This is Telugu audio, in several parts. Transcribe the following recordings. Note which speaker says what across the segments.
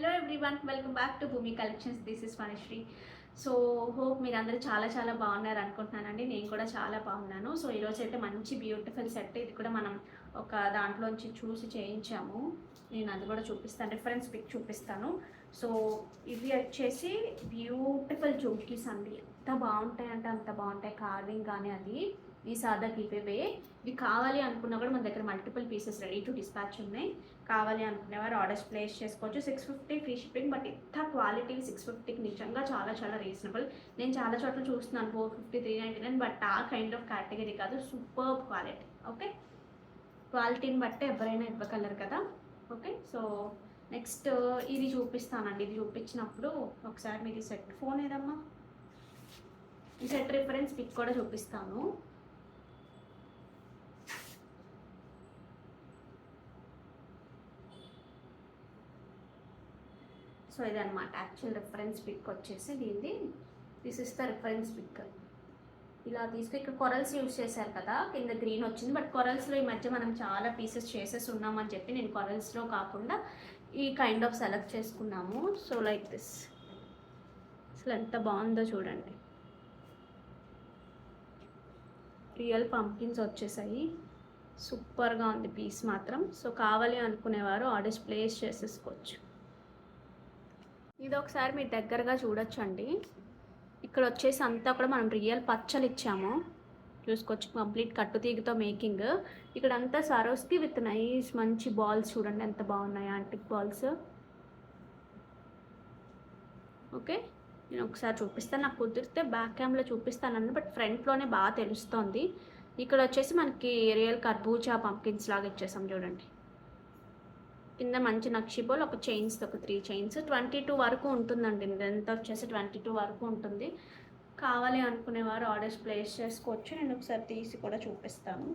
Speaker 1: Hello everyone, welcome back to Bhoomi collections. This is Manishree. So hope మీరు అందరూ చాలా బాగున్నారు అనుకుంటున్నానండి. నేను కూడా చాలా బాగున్నాను. సో ఈరోజు అయితే మంచి బ్యూటిఫుల్ సెట్. ఇది కూడా మనం ఒక దాంట్లోంచి చూసి చేయించాము. నేను అది కూడా చూపిస్తాను, రిఫరెన్స్ పిక్ చూపిస్తాను. సో ఇవి వచ్చేసి బ్యూటిఫుల్ జుమ్కీస్ అండి. ఎంత బాగుంటాయి అంటే అంత బాగుంటాయి. కార్వింగ్ కానీ అది ఈ సాదా ఇవే. ఇవి కావాలి అనుకున్నా కూడా మన దగ్గర multiple pieces ready to dispatch ఉన్నాయి. కావాలి అనుకునేవారు ఆర్డర్స్ ప్లేస్ చేసుకోవచ్చు. 650 ఫ్రీ షిప్పింగ్. బట్ ఇంత క్వాలిటీ 650కి నిజంగా చాలా రీజనబుల్. నేను చాలా చోట్ల చూస్తున్నాను 450, 399, బట్ ఆ కైండ్ ఆఫ్ కేటగిరీ కాదు. Super quality. ఓకే, క్వాలిటీని బట్టి ఎవరైనా ఇవ్వగలరు కదా. ఓకే, సో నెక్స్ట్ ఇది చూపిస్తానండి. ఇది చూపించినప్పుడు ఒకసారి మీరు సెట్ ఫోన్ ఏదమ్మా, ఈ సెట్ రిఫరెన్స్ పిక్ కూడా చూపిస్తాను. సో ఇదన్నమాట యాక్చువల్ రిఫరెన్స్ పిక్ వచ్చేసి దీనిది. This is the reference pic. ఇలా తీసుకు ఇక్కడ కొరల్స్ యూజ్ చేశారు కదా, కింద గ్రీన్ వచ్చింది. బట్ కొరల్స్లో ఈ మధ్య మనం చాలా పీసెస్ చేసేసి ఉన్నామని చెప్పి నేను కొరల్స్లో కాకుండా ఈ కైండ్ ఆఫ్ సెలెక్ట్ చేసుకున్నాము. So like this. అసలు ఎంత బాగుందో చూడండి. రియల్ పంకిన్స్ వచ్చేసాయి. సూపర్గా ఉంది పీస్ మాత్రం. సో కావాలి అనుకునేవారు ఆర్డర్స్ ప్లేస్ చేసేసుకోవచ్చు. ఇది ఒకసారి మీరు దగ్గరగా చూడొచ్చండి. ఇక్కడ వచ్చేసి అంతా కూడా మనం రియల్ పచ్చలు ఇచ్చాము, చూసుకోవచ్చు. కంప్లీట్ కట్టుతీగతో మేకింగ్. ఇక్కడ అంతా సరోస్కి విత్ నైస్ మంచి బాల్స్ చూడండి ఎంత బాగున్నాయి, యాంటిక్ బాల్స్. ఓకే, నేను ఒకసారి చూపిస్తాను. నాకు కుదిరితే బ్యాక్ క్యామ్లో చూపిస్తానని, బట్ ఫ్రంట్లోనే బాగా తెలుస్తోంది. ఇక్కడ వచ్చేసి మనకి రియల్ కర్బూజా పంకిన్స్ లాగా ఇచ్చేసాం చూడండి. కింద మంచి నక్షి బోల్, ఒక చైన్స్, ఒక 3 చైన్స్. 22 వరకు ఉంటుందండి. ఎంత వచ్చేసి 22 వరకు ఉంటుంది. కావాలి అనుకునేవారు ఆర్డర్స్ ప్లేస్ చేసుకోవచ్చు. నేను ఒకసారి తీసి కూడా చూపిస్తాను.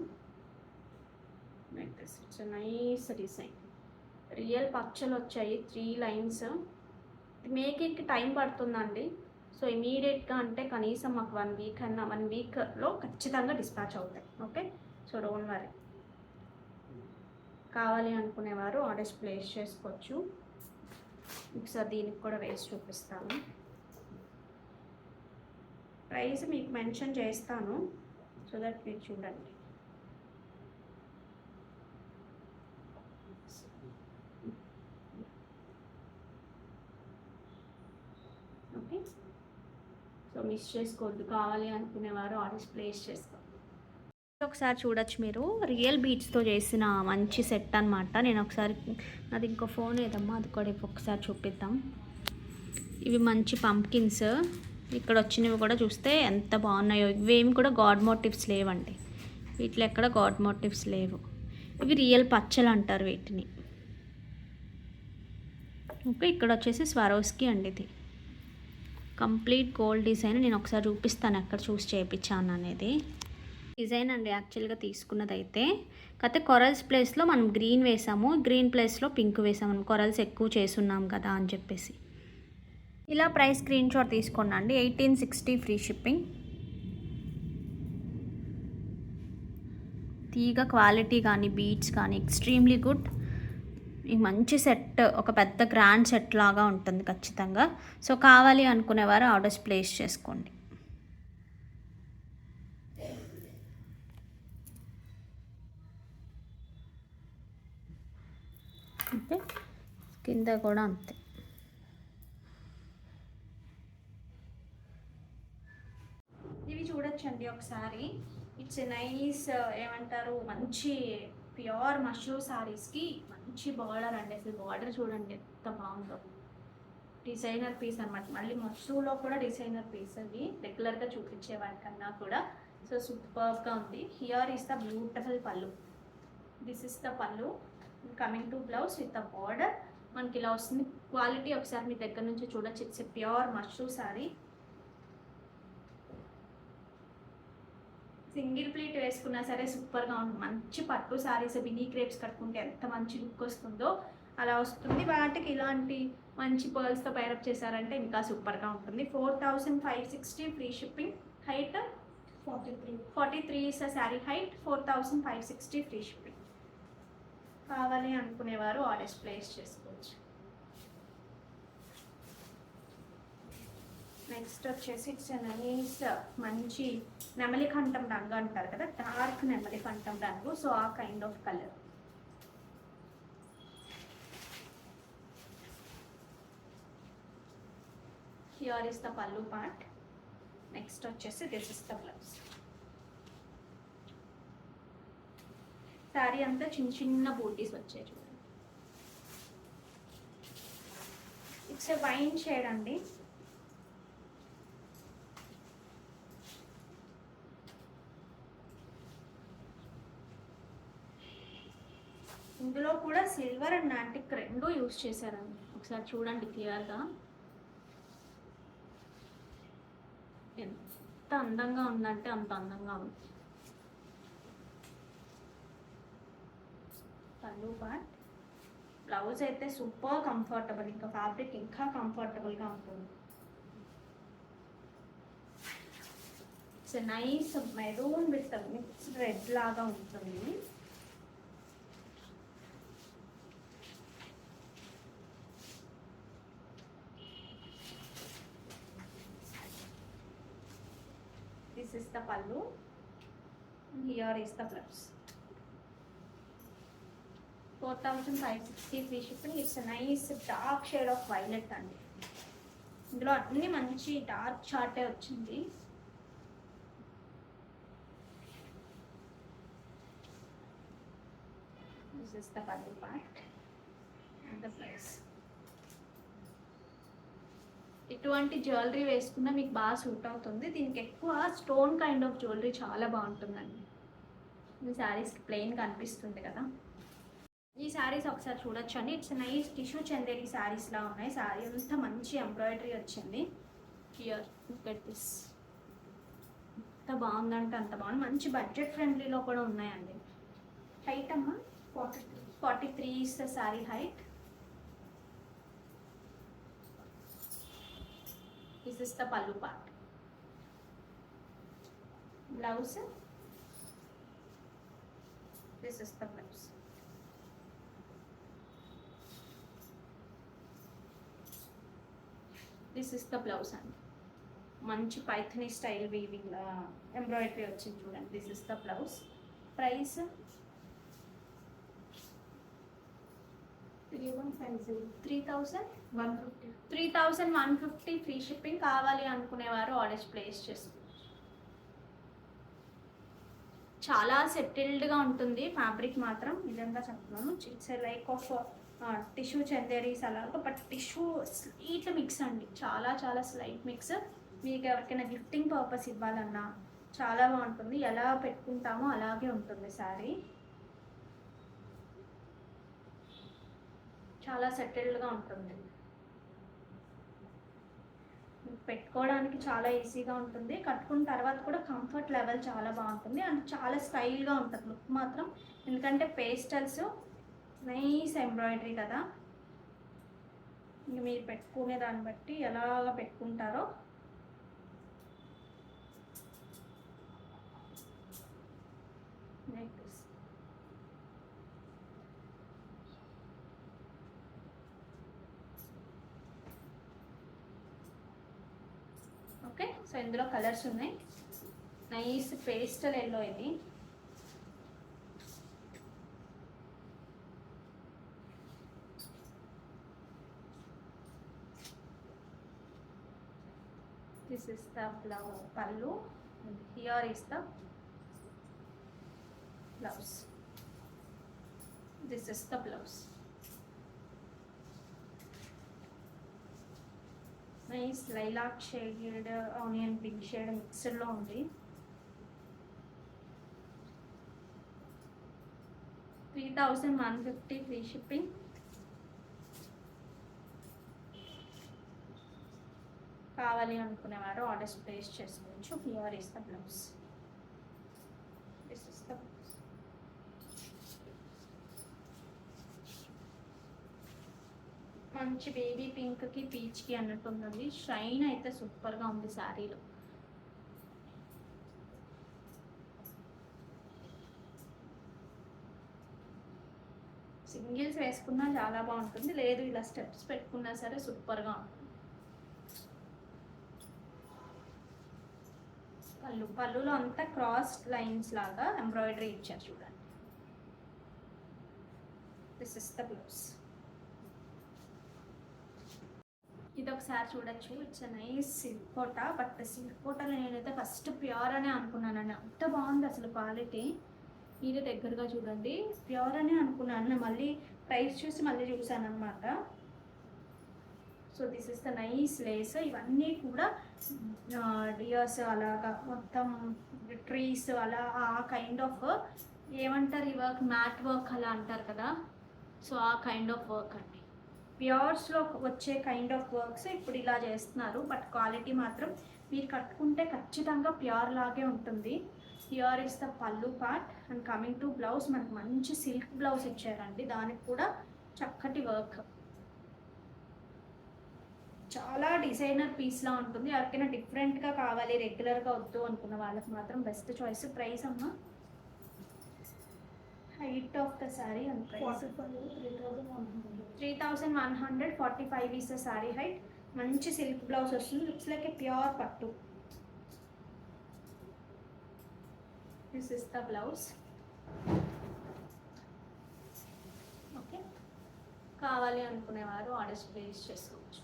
Speaker 1: It's nice design. రియల్ పచ్చలు వచ్చాయి, 3 లైన్స్. మేకింగ్కి టైం పడుతుందండి. సో ఇమీడియట్గా అంటే కనీసం మాకు 1 వీక్ అన్న 1 వీక్లో ఖచ్చితంగా డిస్పాచ్ అవుతాయి. Okay, so don't worry. కావాలి అనుకునేవారు ఆర్డర్స్ ప్లేస్ చేసుకోవచ్చు. ఒకసారి దీనికి కూడా వేసి చూపిస్తాను. ప్రైస్ మీకు మెన్షన్ చేస్తాను సో దట్ మీరు చూడండి. ఓకే, సో మిస్ చేసుకోవద్దు. కావాలి అనుకునేవారు ఆర్డర్స్ ప్లేస్ చేసుకోండి. ఒకసారి చూడొచ్చు మీరు. రియల్ బీడ్స్తో చేసిన మంచి సెట్ అనమాట. నేను ఒకసారి అది ఇంకో ఫోన్ ఏదమ్మా, అది కూడా ఒకసారి చూపిద్దాం. ఇవి మంచి పంప్కిన్స్. ఇక్కడ వచ్చినవి కూడా చూస్తే ఎంత బాగున్నాయో. ఇవేమి కూడా గాడ్ మోటివ్స్ లేవండి. వీటిలో ఎక్కడ గాడ్ మోటివ్స్ లేవు. ఇవి రియల్ పచ్చలు అంటారు వీటిని. ఓకే, ఇక్కడ వచ్చేసి స్వరోస్కి అండి. ఇది కంప్లీట్ గోల్డ్ డిజైన్. నేను ఒకసారి చూపిస్తాను ఎక్కడ చూసి చేయించాను అనేది. డిజైన్ అండి యాక్చువల్గా తీసుకున్నది అయితే. కాకపోతే కొరల్స్ ప్లేస్లో మనం గ్రీన్ వేసాము, గ్రీన్ ప్లేస్లో పింక్ వేసాము. కొరల్స్ ఎక్కువ చేసున్నాం కదా అని చెప్పేసి. ఇలా ప్రైస్ స్క్రీన్ షాట్ తీసుకోండి. 1860 ఫ్రీ షిప్పింగ్. తీగ క్వాలిటీ కానీ బీడ్స్ కానీ ఎక్స్ట్రీమ్లీ గుడ్. ఈ మంచి సెట్, ఒక పెద్ద గ్రాండ్ సెట్ లాగా ఉంటుంది ఖచ్చితంగా. సో కావాలి అనుకునేవారు ఆర్డర్స్ ప్లేస్ చేసుకోండి. ఓకే, కింద కూడా అంతే. ఇవి చూడొచ్చండి ఒకసారి. ఇట్స్ నైస్, ఏమంటారు, మంచి ప్యూర్ మష్రూమ్ శారీస్కి మంచి బార్డర్ అండి. అసలు బార్డర్ చూడండి ఎంత బాగుందో. డిజైనర్ పీస్ అనమాట. మళ్ళీ మష్రూమ్లో కూడా డిజైనర్ పీస్. అవి రెగ్యులర్గా చూపించే వాటికన్నా కూడా. సో సూపర్గా ఉంది. Here is the beautiful pallu. This is the పళ్ళు. Coming to blouse with the border. మనకి ఇలా వస్తుంది. క్వాలిటీ ఒకసారి మీ దగ్గర నుంచి చూడొచ్చు. It's pure mushroom sari. Single pleat వేసుకున్నా సరే సూపర్గా ఉంటుంది. మంచి పట్టు శారీస్ బినీ క్రేప్స్ కట్టుకుంటే ఎంత మంచి లుక్ వస్తుందో అలా వస్తుంది. వాటికి ఇలాంటి మంచి పర్ల్స్తో పైరప్ చేశారంటే ఇంకా సూపర్గా ఉంటుంది. 4560 free shipping. Height 43 is the sari height. 4560 free shipping. కావాలి అనుకునేవారు ఆర్డర్స్ ప్లేస్ చేసుకోవచ్చు. నెక్స్ట్ వచ్చేసి ఇట్స్ నైస్ మంచి నెమలి కంఠం రంగు అంటారు కదా, డార్క్ నెమలి కంఠం రంగు. సో ఆ kind of colour. Here is the pallu part. Next వచ్చేసి this is the blouse. Sari అంతా చిన్న చిన్న బూటీస్ వచ్చాయి చూడండి. ఇట్స్ ఎ వైన్ షేడ్ అండి. ఇందులో కూడా సిల్వర్ అండ్ యాంటిక్ రెండు యూజ్ చేశారండి. ఒకసారి చూడండి క్లియర్గా. ఎంత అందంగా ఉందంటే అంత అందంగా ఉంది. పల్లు పార్ట్. బ్లౌజ్ అయితే సూపర్ కంఫర్టబుల్, ఇంకా ఫ్యాబ్రిక్ ఇంకా కంఫర్టబుల్గా ఉంటుంది. It's nice maroon with mixed red లాగా ఉంటుంది. This is the pallu. Here is the blouse. 4,560 free shipping. It's a nice dark shade of violet అండి. ఇందులో అన్ని మంచి డార్క్ చార్టే వచ్చింది. This is the pallu part and the blouse. ఇటువంటి జ్యువెలరీ వేసుకున్నా మీకు బాగా సూట్ అవుతుంది. దీనికి ఎక్కువ స్టోన్ కైండ్ ఆఫ్ జ్యువెలరీ చాలా బాగుంటుందండి. ఈ శారీస్కి ప్లెయిన్ కనిపిస్తుంది కదా. ఈ శారీస్ ఒకసారి చూడొచ్చు అండి. ఇట్స్ నైస్ టిష్యూ చందేరి శారీస్లా ఉన్నాయి. శారీ అంతా మంచి ఎంబ్రాయిడరీ వచ్చింది. Here look at this. ఎంత బాగుందంటే అంత బాగుంది. మంచి బడ్జెట్ ఫ్రెండ్లీలో కూడా ఉన్నాయండి. హైట్ అమ్మా 43 is the saree height. This is the pallu part. Blouse. This is the blouse. This is the blouse and manchi pythony style weaving embroidery వచ్చింది చూడండి. This is the blouse. Price 3,150 free shipping. కావాలి అనుకునేవారు ఆర్డర్స్ ప్లేస్ చేసుకోవచ్చు. చాలా సెటిల్డ్గా ఉంటుంది ఫ్యాబ్రిక్ మాత్రం, నిజంగా చెప్తున్నాను. It's like of tissue Chanderis అలాగా, బట్ టిష్యూ స్లైట్ మిక్స్ అండి. చాలా చాలా స్లైట్ మిక్స్. మీకు ఎవరికైనా గిఫ్టింగ్ పర్పస్ ఇవ్వాలన్నా చాలా బాగుంటుంది. ఎలా పెట్టుకుంటామో అలాగే ఉంటుంది శారీ. చాలా సెటిల్డ్గా ఉంటుంది. పెట్టుకోవడానికి చాలా ఈజీగా ఉంటుంది. కట్టుకున్న తర్వాత కూడా కంఫర్ట్ లెవెల్ చాలా బాగుంటుంది అండ్ చాలా స్టైల్గా ఉంటుంది లుక్ మాత్రం. ఎందుకంటే పేస్టల్స్ నైస్ ఎంబ్రాయిడరీ కదా. ఇంక మీరు పెట్టుకునే దాన్ని బట్టి ఎలాగ పెట్టుకుంటారో. ఓకే, సో ఇందులో కలర్స్ ఉన్నాయి. నైస్ పేస్టల్ ఎల్లో ఇది. This is the pallu. Here is the blouse. This is the blouse. Nice lilac shade onion pink shade మిక్స్డ్లో ఉంది. 3,150 ఫ్రీ షిప్పింగ్. కావాలి అనుకునేవారు ఆర్డర్స్ ప్లేస్ చేసుకోవచ్చు. Here is the blouse. This is the blouse. మంచి బేబీ పింక్కి పీచ్కి అన్నట్టు ఉందండి. షైన్ అయితే సూపర్గా ఉంది శారీలో. సింగిల్స్ వేసుకున్నా చాలా బాగుంటుంది, లేదు ఇలా స్టెప్స్ పెట్టుకున్నా సరే సూపర్గా ఉంటుంది. పళ్ళులో అంతా క్రాస్ లైన్స్ లాగా ఎంబ్రాయిడరీ ఇచ్చారు చూడండి. This is the blouse. ఇది ఒకసారి చూడొచ్చు. It's nice silk Kota. But silk కోటలో నేనైతే ఫస్ట్ ప్యూర్ అనే అనుకున్నానండి. అంత బాగుంది అసలు క్వాలిటీ. ఇది దగ్గరగా చూడండి, ప్యూర్ అనే అనుకున్నాను. మళ్ళీ ప్రైస్ చూసి మళ్ళీ చూసాను అనమాట. So this is the nice lace. ఇవన్నీ కూడా డియర్స్ అలాగా మొత్తం ట్రీస్ అలా ఆ కైండ్ ఆఫ్ ఏమంటారు ఈ వర్క్, మ్యాట్ వర్క్ అలా అంటారు కదా. సో ఆ కైండ్ ఆఫ్ వర్క్ అండి. ప్యూర్స్లో వచ్చే కైండ్ ఆఫ్ వర్క్స్ ఇప్పుడు ఇలా చేస్తున్నారు. బట్ క్వాలిటీ మాత్రం మీరు కట్టుకుంటే ఖచ్చితంగా ప్యూర్ లాగే ఉంటుంది. Here is the pallu part. And coming to blouse, మనకు మంచి సిల్క్ బ్లౌజ్ ఇచ్చారండి. దానికి కూడా చక్కటి వర్క్. చాలా డిజైనర్ పీస్లా ఉంటుంది. ఎవరికైనా డిఫరెంట్గా కావాలి, రెగ్యులర్గా వద్దు అనుకున్న వాళ్ళకి మాత్రం బెస్ట్ చాయిస్. ప్రైస్ అమ్మా, height of the sari and price 3145 is the sari height. మంచి సిల్క్ బ్లౌజ్ వస్తుంది. లుక్స్ లైక్ ఏ ప్యూర్ పట్టు. This is the blouse. Okay, కావాలి అనుకునేవారు ఆర్డర్స్ ప్లేస్ చేసుకోవచ్చు.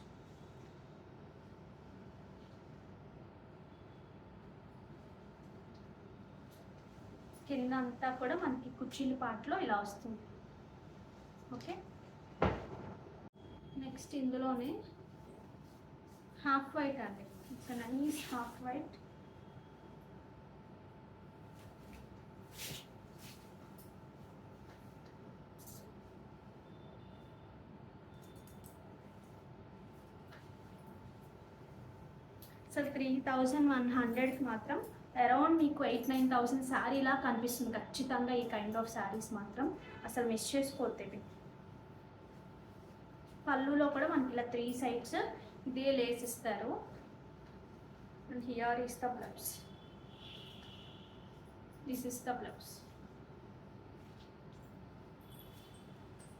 Speaker 1: కింద అంతా కూడా మనకి కుర్చీల పార్ట్లో ఇలా వస్తుంది. ఓకే, నెక్స్ట్ ఇందులోనే హాఫ్ వైట్ అండి. It's nice half white. So 3100కి మాత్రం అరౌండ్ మీకు 8-9,000 శారీలా కనిపిస్తుంది ఖచ్చితంగా. ఈ కైండ్ ఆఫ్ శారీస్ మాత్రం అసలు మిస్ చేసుకోవద్దు. పళ్ళులో కూడా మనకి ఇలా 3 సైడ్స్ ఇదే లేస్ ఇస్తారు. And here is the blouse. This is the blouse.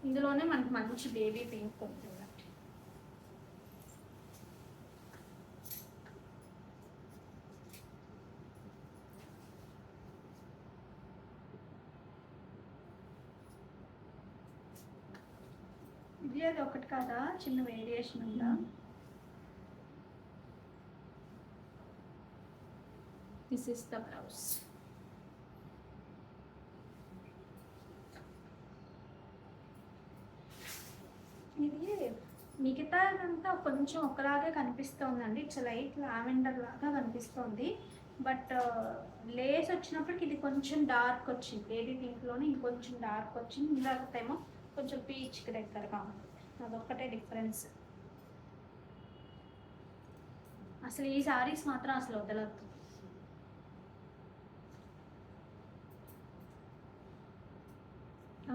Speaker 1: ఇందులోనే మనకి మంచి బేబీ పింక్ ఉంటుంది. ఇది అది ఒకటి కాదా, చిన్న వేరియేషన్ ఉందా? This is the blouse. ఇది మిగతా అంతా కొంచెం ఒకలాగే కనిపిస్తుందండి. ఇట్స్ లైట్ లావెండర్ లాగా కనిపిస్తుంది. బట్ లేస్ వచ్చినప్పటికి ఇది కొంచెం డార్క్ వచ్చింది. బేబీ పింక్లోనే ఇంకొంచెం డార్క్ వచ్చింది. ఇందాకేమో కొంచెం పీచ్కి దగ్గరగా ఉంటుంది. అదొక్కటే డిఫరెన్స్. అసలు ఈ శారీస్ మాత్రం అసలు వదలద్దు.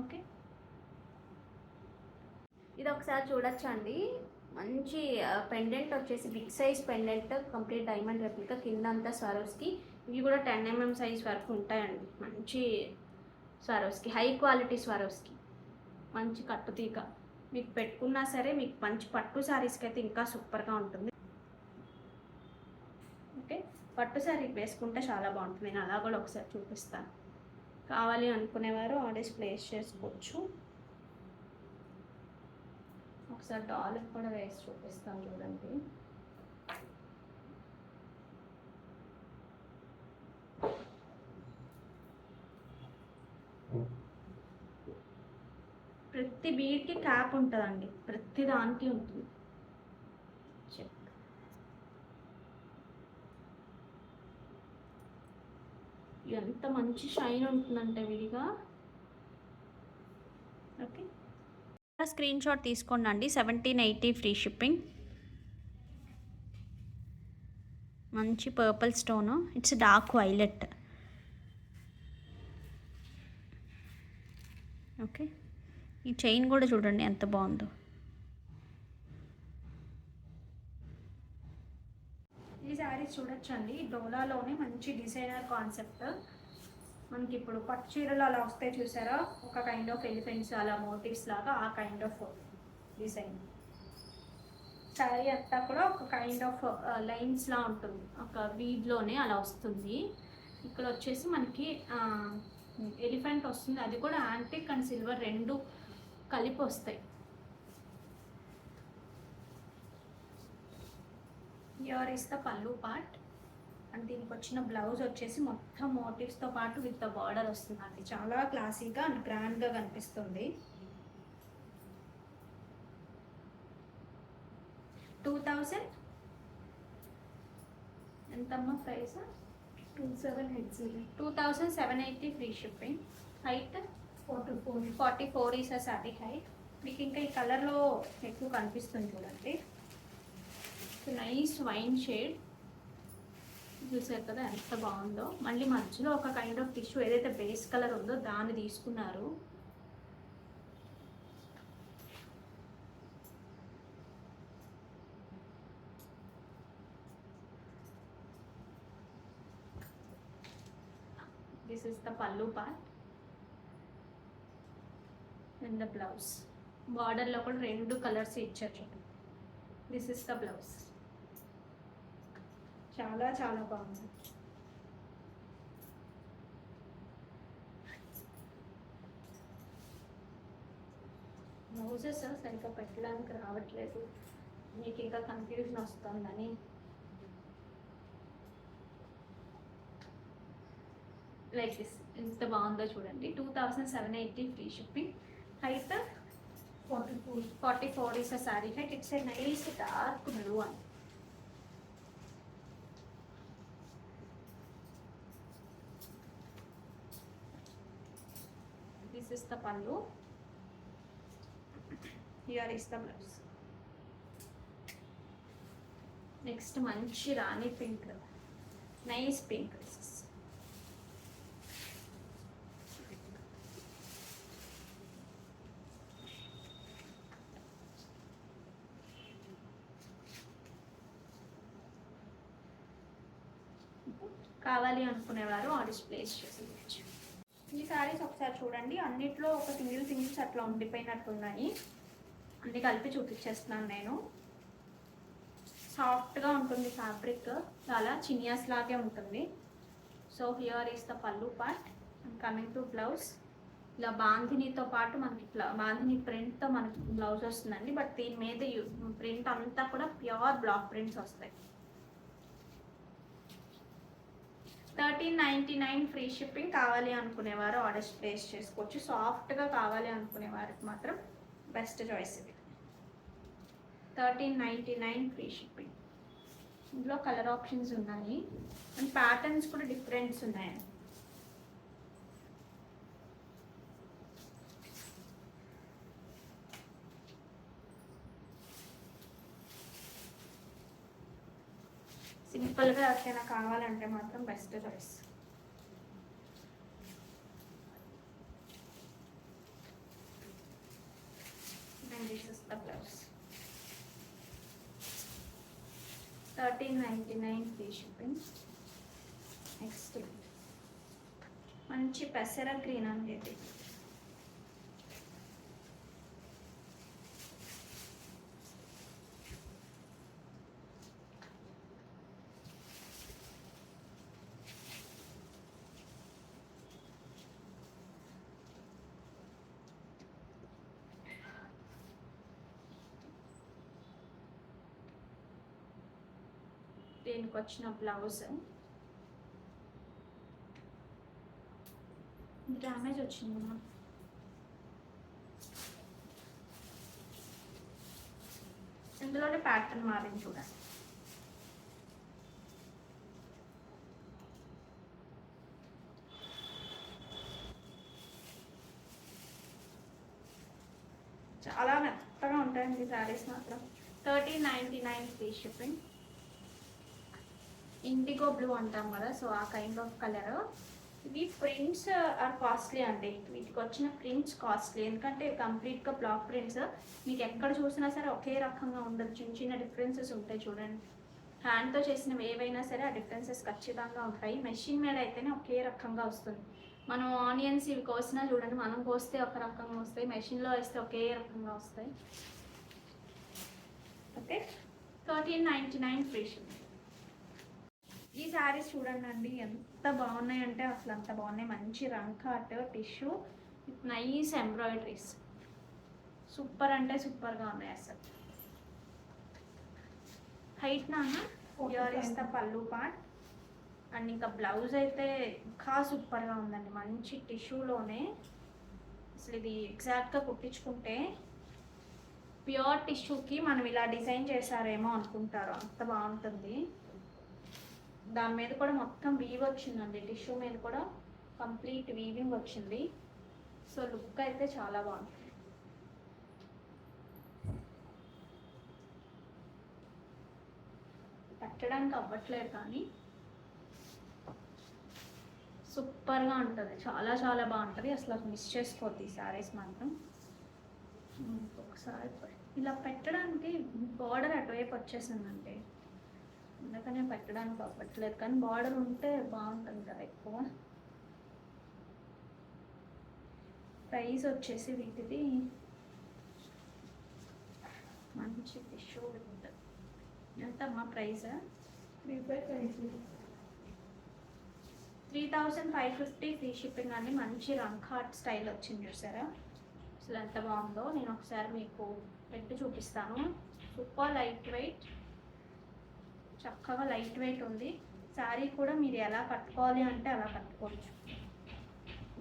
Speaker 1: ఓకే, ఇది ఒకసారి చూడొచ్చండి. మంచి పెండెంట్ వచ్చేసి big size pendant, complete diamond replica. కింద అంతా స్వరోస్కి. ఇవి కూడా 10 mm సైజ్ వరకు ఉంటాయండి. మంచి స్వరోస్కి, హై క్వాలిటీ స్వరోస్కి. మంచి కట్టుతీక మీకు పెట్టుకున్నా సరే మీకు మంచి పట్టు శారీస్కి అయితే ఇంకా సూపర్గా ఉంటుంది. ఓకే, పట్టు శారీ వేసుకుంటే చాలా బాగుంటుంది. నేను అలా కూడా ఒకసారి చూపిస్తాను. కావాలి అనుకునేవారు ఆర్డర్స్ ప్లేస్ చేసుకోవచ్చు. ఒకసారి డాల్ కూడా వేసి చూపిస్తాను చూడండి. ప్రతి బీడ్కి క్యాప్ ఉంటుందండి. ప్రతి దానికి ఉంటుంది. ఎంత మంచి షైన్ ఉంటుందంటే విడిగా. ఓకే, స్క్రీన్ షాట్ తీసుకోండి అండి. 1780 ఫ్రీ షిప్పింగ్. మంచి purple stone. It's dark violet. Okay, ఈ చైన్ కూడా చూడండి ఎంత బాగుందో. ఈ శారీస్ చూడొచ్చండి. డోలాలోనే మంచి డిజైనర్ కాన్సెప్ట్. మనకి ఇప్పుడు పట్టు చీరలు అలా వస్తాయి చూసారా, ఒక కైండ్ ఆఫ్ ఎలిఫెంట్స్ అలా మోటివ్స్ లాగా, ఆ కైండ్ ఆఫ్ డిజైన్. శారీ అంతా కూడా ఒక కైండ్ ఆఫ్ లైన్స్లా ఉంటుంది, ఒక వీడ్లోనే అలా వస్తుంది. ఇక్కడ వచ్చేసి మనకి ఎలిఫెంట్ వస్తుంది, అది కూడా యాంటిక్ అండ్ సిల్వర్ రెండు కలిపి వస్తాయి. Here is the pallu part and దీనికి వచ్చిన బ్లౌజ్ వచ్చేసి మొత్తం మోటివ్స్తో పాటు విత్ ద బార్డర్ వస్తుందండి. చాలా క్లాసీగా అండ్ గ్రాండ్గా కనిపిస్తుంది. 2000 ఎంతమ్మా price? 2780 free shipping. Height 44 is ఆ శారీ హైట్. మీకు ఇంకా ఈ కలర్లో ఎక్కువ కనిపిస్తుంది చూడండి. నైస్ వైన్ షేడ్ చూసారు కదా ఎంత బాగుందో. మళ్ళీ మధ్యలో ఒక కైండ్ ఆఫ్ టిష్యూ ఏదైతే బేస్ కలర్ ఉందో దాన్ని తీసుకున్నారు. This is the pallu part and the blouse. బార్డర్లో కూడా రెండు కలర్స్ ఇచ్చారు చూడండి. This is the blouse. చాలా చాలా బాగుంది. బ్లౌజెస్ సరిగ్గా పెట్టడానికి రావట్లేదు, మీకు ఇంకా కన్ఫ్యూజన్ వస్తుందని. లైక్ దిస్ ఎంత బాగుందో చూడండి. 2780 free shipping. Height 44 is a sari height. It's a nice dark blue అని. This is the pallu. Here is the blouse. Next manchi rani pink, nice pink dresses. కావాలి అనుకునేవారు ఆర్డర్స్ ప్లేస్ చేసుకోవచ్చు. ఈ శారీస్ ఒకసారి చూడండి, అన్నిట్లో ఒక సింగిల్స్ అట్లా ఉండిపోయినట్టున్నాయి. అన్ని కలిపి చూపించేస్తున్నాను నేను. సాఫ్ట్గా ఉంటుంది ఫ్యాబ్రిక్, చాలా చినియాస్ లాగే ఉంటుంది. So here is the pallu part and coming to blouse. ఇలా బాంధినితో పాటు మనకి ఇట్లా బాంధిని ప్రింట్తో మనకి బ్లౌజ్ వస్తుందండి. బట్ దీని మీద ప్రింట్ అంతా కూడా ప్యూర్ బ్లాక్ ప్రింట్స్ వస్తాయి. 1399 ఫ్రీ షిప్పింగ్. కావాలి అనుకునేవారు ఆర్డర్స్ ప్లేస్ చేసుకోవచ్చు. సాఫ్ట్గా కావాలి అనుకునే వారికి మాత్రం బెస్ట్ చాయిస్ ఇది. 1399 ఫ్రీ షిప్పింగ్. ఇందులో కలర్ ఆప్షన్స్ ఉన్నాయి అండ్ ప్యాటర్న్స్ కూడా డిఫరెంట్స్ ఉన్నాయి. సింపుల్గా ఎవరికైనా కావాలంటే మాత్రం best choice. And this is the blouse. 1399 free shipping. Next మంచి పెసర గ్రీన్ అనేది. దీనికి వచ్చిన బ్లౌజ్ డ్యామేజ్ వచ్చిందమ్మా. ఇందులోనే ప్యాటర్న్ మారింది చూడండి. చాలా మెత్తగా ఉంటాయండి శారీస్ మాత్రం. 1399 ఫ్రీ షిప్పింగ్. ఇండిగో బ్లూ అంటాం కదా, సో ఆ కైండ్ ఆఫ్ కలర్. ఇవి ప్రింట్స్ ఆర్ కాస్ట్లీ అండి. వీటికి వచ్చిన ప్రింట్స్ కాస్ట్లీ, ఎందుకంటే కంప్లీట్గా బ్లాక్ ప్రింట్స్. మీకు ఎక్కడ చూసినా సరే ఒకే రకంగా ఉండదు, చిన్న చిన్న డిఫరెన్సెస్ ఉంటాయి చూడండి. హ్యాండ్తో చేసినవి ఏవైనా సరే ఆ డిఫరెన్సెస్ ఖచ్చితంగా ఉంటాయి. మెషిన్ మేడ్ అయితేనే ఒకే రకంగా వస్తుంది. మనం ఆనియన్స్ ఇవి కోసినా చూడండి, మనం కోస్తే ఒక రకంగా వస్తాయి, మెషిన్లో వేస్తే ఒకే రకంగా వస్తాయి. Okay, 1499 free shipping. ఈ శారీస్ చూడండి ఎంత బాగున్నాయంటే అసలు అంత బాగున్నాయి. మంచి రంగ్ కాట్ టిష్యూ నైస్ ఎంబ్రాయిడరీస్, సూపర్ అంటే సూపర్గా ఉన్నాయి అసలు. హైట్ నాన్న here is the pallu part. And ఇంకా బ్లౌజ్ అయితే ఇంకా సూపర్గా ఉందండి, మంచి టిష్యూలోనే. అసలు ఇది ఎగ్జాక్ట్గా కుట్టించుకుంటే ప్యూర్ టిష్యూకి మనం ఇలా డిజైన్ చేశారేమో అనుకుంటారు, అంత బాగుంటుంది. దాని మీద కూడా మొత్తం వీవ్ వచ్చిందండి, టిష్యూ మీద కూడా కంప్లీట్ వీవింగ్ వచ్చింది. సో లుక్ అయితే చాలా బాగుంది. పెట్టడానికి అవ్వట్లేదు కానీ సూపర్గా ఉంటుంది, చాలా చాలా బాగుంటుంది. అసలు మిస్ చేసుకోవద్దు ఈ శారీస్ మాత్రం. ఒకసారి ఇలా పెట్టడానికి బార్డర్ అటువైపు వచ్చేసిందండి, అందుకనే పెట్టడానికి అవ్వట్లేదు. కానీ బార్డర్ ఉంటే బాగుంటుంది కదా ఎక్కువ. ప్రైస్ వచ్చేసి వీటిది మంచి టిష్యూ ఉంటుంది. ఎంత మా ప్రైస్? 3550 ఫ్రీ షిప్పింగ్ అండి. మంచి రంగ్ హార్ట్ స్టైల్ వచ్చింది చూసారా, అసలు ఎంత బాగుందో. నేను ఒకసారి మీకు పెట్టి చూపిస్తాను. సూపర్ లైట్ వెయిట్, చక్కగా లైట్ వెయిట్ ఉంది. శారీ కూడా మీరు ఎలా కట్టుకోవాలి అంటే అలా కట్టుకోవచ్చు,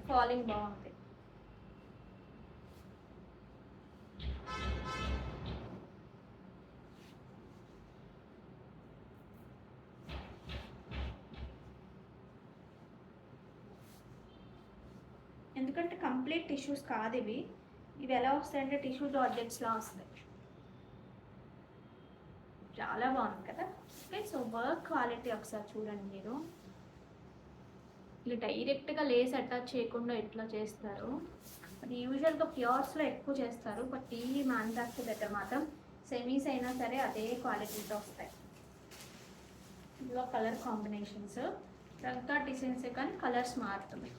Speaker 1: ఫాలింగ్ బాగుంది. ఎందుకంటే కంప్లీట్ టిష్యూస్ కాదు ఇవి. ఇవి ఎలా వస్తాయంటే టిష్యూ జార్జెట్స్లా వస్తాయి. చాలా బాగుంది కదా. ఓకే, సో వర్క్ క్వాలిటీ ఒకసారి చూడండి మీరు. ఇలా డైరెక్ట్గా లేస్ అటాచ్ చేయకుండా ఎట్లా చేస్తారు. బట్ యూజువల్గా ప్యూర్స్లో ఎక్కువ చేస్తారు, బట్ ఈ మ్యానుఫ్యాక్చర్ దగ్గర మాత్రం సెమీస్ అయినా సరే అదే క్వాలిటీతో వస్తాయి. ఇందులో కలర్ కాంబినేషన్స్ ఇంకా డిజైన్స్ కానీ కలర్స్ మారుతున్నాయి.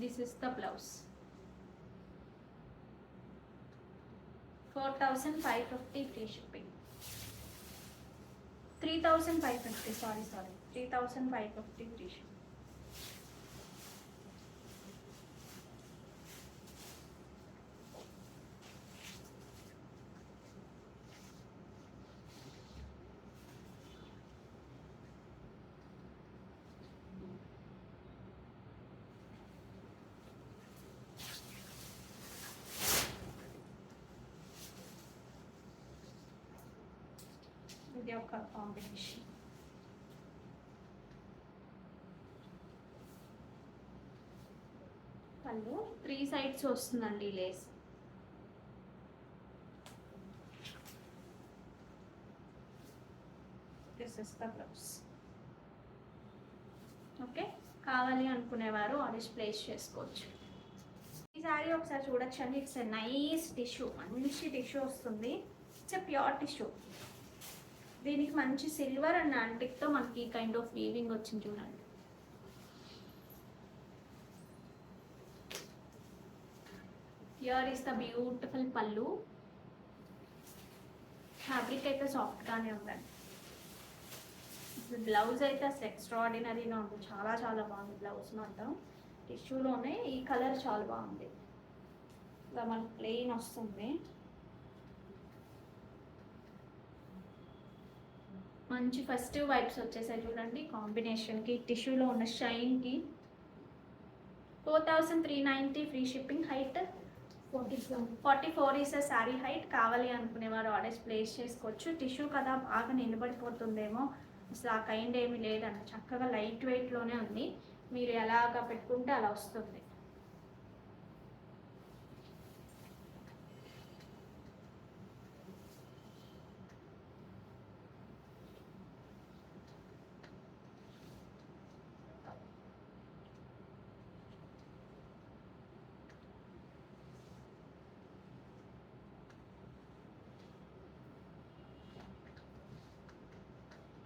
Speaker 1: This is the blouse. 4550 free shipping. 3550, sorry 3550 free shipping. ఇది ఒక కాంబినేషన్. పళ్ళు 3 సైడ్స్ వస్తుందండి lace. This is the blouse. Okay, కావాలి అనుకునేవారు ఆర్డర్స్ ప్లేస్ చేసుకోవచ్చు. ఈ శారీ ఒకసారి చూడొచ్చండి. ఇట్స్ ఎ నైస్ టిష్యూ, మంచి టిష్యూ వస్తుంది. It's a pure tissue. దీనికి మంచి సిల్వర్ అండ్ యాంటిక్తో మనకి కైండ్ ఆఫ్ వీవింగ్ వచ్చింది చూడండి. హియర్ ఈస్ ద బ్యూటిఫుల్ పళ్ళు. ఫ్యాబ్రిక్ అయితే సాఫ్ట్గానే ఉందండి. బ్లౌజ్ అయితే అసలు ఎక్స్ట్రాడినరీగా ఉంది, చాలా చాలా బాగుంది బ్లౌజ్ మాత్రం. టిష్యూలోనే ఈ కలర్ చాలా బాగుంది. ఇలా మనకి ప్లెయిన్ వస్తుంది. మంచి ఫెస్టివ్ వైబ్స్ వచ్చేసాయి చూడండి కాంబినేషన్కి, టిష్యూలో ఉన్న షైన్కి. 4390 free shipping. Height 44 is sari height. కావాలి అనుకునేవారు ఆర్డర్స్ ప్లేస్ చేసుకోవచ్చు. టిష్యూ కదా బాగా నిలబడిపోతుందేమో, అసలు ఆ కైండ్ ఏమీ లేదండి, చక్కగా లైట్ వెయిట్లోనే ఉంది. మీరు ఎలాగా పెట్టుకుంటే అలా వస్తుంది.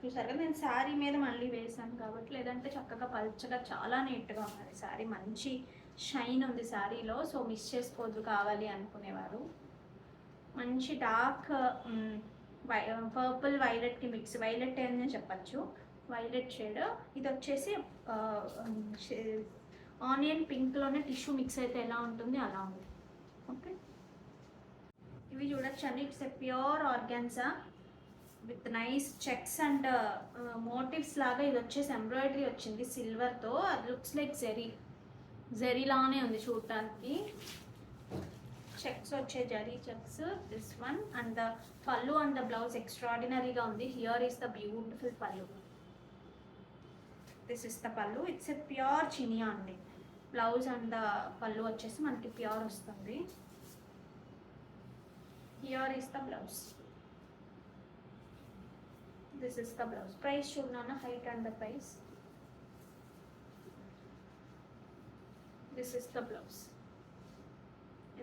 Speaker 1: చూసారు కదా, నేను శారీ మీద మళ్ళీ వేసాను కాబట్టి, లేదంటే చక్కగా పల్చగా చాలా నీట్గా ఉన్నది శారీ, మంచి షైన్ ఉంది శారీలో. సో మిస్ చేసుకోవద్దు కావాలి అనుకునేవారు. మంచి డార్క్ పర్పుల్ వైలెట్కి మిక్స్, వైలెట్ అని చెప్పచ్చు, వైలెట్ షేడ్. ఇది వచ్చేసి ఆనియన్ పింక్లోనే టిష్యూ మిక్స్ అయితే ఎలా ఉంటుంది అలా ఉంది. ఓకే, ఇవి చూడొచ్చండి. It's a pure organza with nice checks and motives లాగా. ఇది వచ్చేసి ఎంబ్రాయిడరీ వచ్చింది సిల్వర్తో. అది లుక్స్ లైక్ జెరీ లానే ఉంది చూడటానికి. చెక్స్ వచ్చే zari checks, this one. And the pallu and the blouse ఎక్స్ట్రాడినరీగా ఉంది. Here is the beautiful pallu. This is the pallu. It's a pure chiniya అండి. బ్లౌజ్ అండ్ ద పళ్ళు వచ్చేసి మనకి ప్యూర్ వస్తుంది. Here is the blouse. This is the blouse. Price చూడనా, హైట్ and the price. This is the blouse.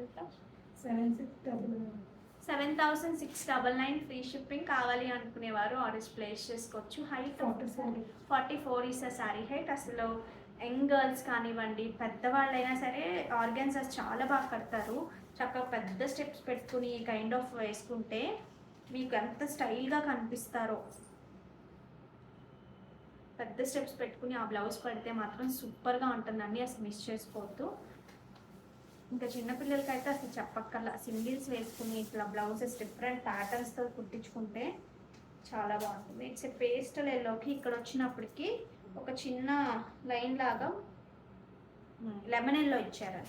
Speaker 1: ఎంత? 7,699 ఫ్రీ షిప్పింగ్. కావాలి అనుకునేవారు ఆర్డర్స్ ప్లేస్ చేసుకోవచ్చు. హైట్ 44 ఈస్ అ శారీ హైట్. అసలు యంగ్ గర్ల్స్ కానివ్వండి, పెద్దవాళ్ళైనా సరే ఆర్గన్జాస్ చాలా బాగా కడతారు. చక్కగా పెద్ద స్టెప్స్ పెట్టుకుని ఈ కైండ్ ఆఫ్ వేసుకుంటే మీకు ఎంత స్టైల్గా కనిపిస్తారో. పెద్ద స్టెప్స్ పెట్టుకుని ఆ బ్లౌజ్ పడితే మాత్రం సూపర్గా ఉంటుందండి, అసలు మిస్ చేసుకోవద్దు. ఇంకా చిన్నపిల్లలకి అయితే అసలు చెప్పక్కర్లా. సింగిల్స్ వేసుకుని ఇట్లా బ్లౌజెస్ డిఫరెంట్ ప్యాటర్న్స్తో కుట్టించుకుంటే చాలా బాగుంటుంది. ఇట్స్ ఏ పేస్టల్ ఎల్లోకి ఇక్కడ వచ్చినప్పటికీ ఒక చిన్న లైన్ లాగా లెమన్ ఎల్లో ఇచ్చారు.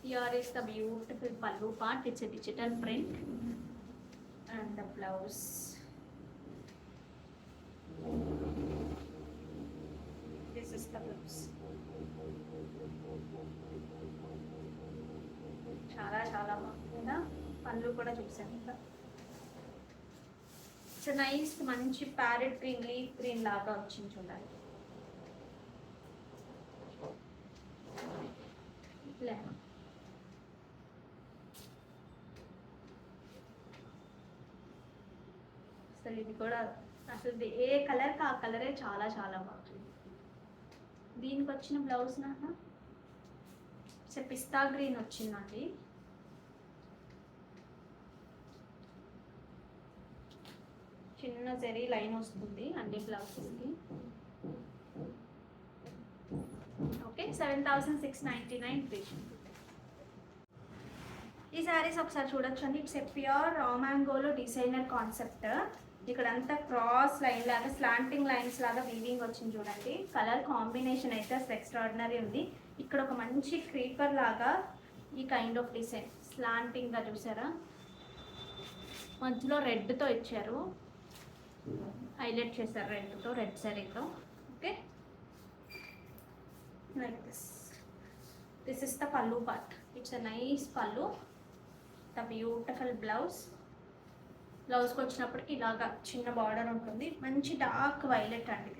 Speaker 1: హియర్ ఈస్ ద బ్యూటిఫుల్ పల్లు part. It's a digital print and the blouse. This is the blouse. చాలా చాలా బాగుంది. పళ్ళు కూడా చూసాను. ఇంకా ఇట్స్ నైస్, మంచి ప్యారెట్ గ్రీన్, లీఫ్ గ్రీన్ లాగా వచ్చింది చూడాలి. అసలు ఇది కూడా అసలు ఏ కలర్కి ఆ కలరే చాలా చాలా బాగుంది. దీనికి వచ్చిన బ్లౌజ్ నాన్న పిస్తా గ్రీన్ వచ్చిందండి. చిన్న జరీ లైన్ వస్తుంది అన్ని బ్లౌజెస్కి. Okay, 7,699 free. ఈ శారీస్ ఒకసారి చూడొచ్చండి. It's a pure raw మ్యాంగోలో designer concept. ఇక్కడ అంతా క్రాస్ లైన్ లాగా, స్లాంటింగ్ లైన్స్ లాగా వీవింగ్ వచ్చింది చూడండి. కలర్ కాంబినేషన్ అయితే అసలు ఎక్స్ట్రాడినరీ ఉంది. ఇక్కడ ఒక మంచి క్రీపర్ లాగా ఈ కైండ్ ఆఫ్ డిజైన్ స్లాంటింగ్గా చూసారా. మధ్యలో రెడ్తో ఇచ్చారు, హైలైట్ చేశారు రెడ్తో, రెడ్ జరీతో. Okay, like this is the pallu part. It's a nice పల్లు, ద బ్యూటిఫుల్ బ్లౌజ్. బ్లౌజ్కి వచ్చినప్పటికి ఇలాగా చిన్న బార్డర్ ఉంటుంది, మంచి డార్క్ వైలెట్ అండి.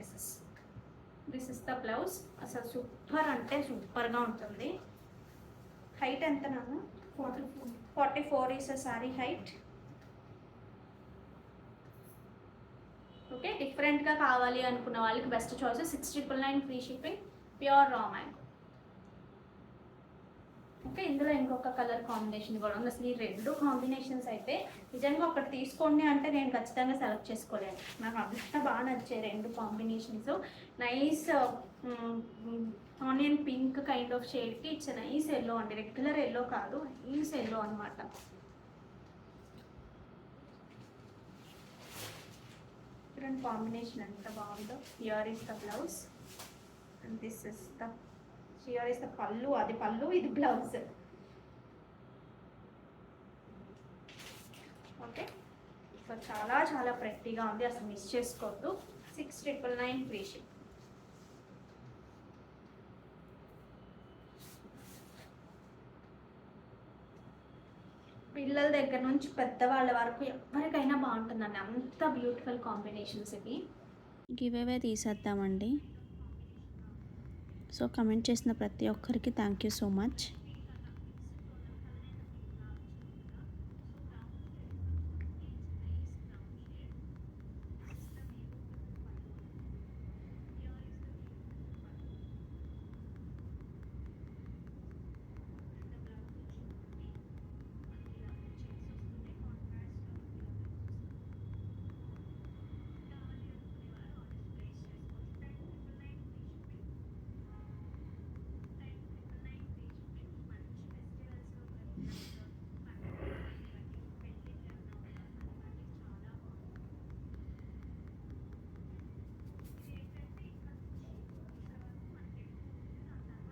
Speaker 1: This is the blouse. అసలు సూపర్ అంటే సూపర్గా ఉంటుంది. హైట్ ఎంత నాన్న? 44 is a sorry height. Okay, డిఫరెంట్గా కావాలి అనుకున్న వాళ్ళకి best choice. 6,999 free shipping, pure raw mango. Okay, ఇందులో ఇంకొక కలర్ కాంబినేషన్ కూడా ఉంది. అసలు ఈ రెండు కాంబినేషన్స్ అయితే నిజంగా ఒకటి తీసుకోండి అంటే నేను ఖచ్చితంగా సెలెక్ట్ చేసుకోలేను. నాకు అంతా బాగా నచ్చాయి రెండు combinations. Nice onion pink kind of షేడ్కి ఇట్స్ నైస్ ఎల్లో అండి. రెగ్యులర్ ఎల్లో కాదు, నైస్ ఎల్లో అనమాట. డిఫరెంట్ కాంబినేషన్ ఎంత బాగుందో. Here is the blouse and this is the here is the pallu. అది పళ్ళు, ఇది బ్లౌజ్. ఓకే, సో చాలా చాలా ప్రెట్టీగా ఉంది, అసలు మిస్ చేసుకోవద్దు. 6,999 ఫ్రీ షిప్. పిల్లల దగ్గర నుంచి పెద్దవాళ్ళ వరకు ఎవరికైనా బాగుంటుందండి, అంత బ్యూటిఫుల్ కాంబినేషన్స్ ఇవి.
Speaker 2: గివ్ అవే తీసేద్దామండి. సో కమెంట్ చేసిన ప్రతి ఒక్కరికి thank you so much.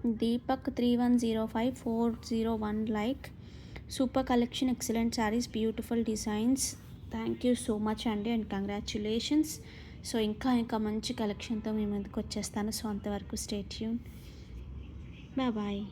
Speaker 2: Deepak 3105401 like. Super collection, excellent saris, beautiful designs. Thank you so much అండి అండ్ కంగ్రాచ్యులేషన్స్. సో ఇంకా మంచి కలెక్షన్తో మీ ముందుకు వచ్చేస్తాను. సో అంతవరకు స్టే ట్యూన్. బాయ్.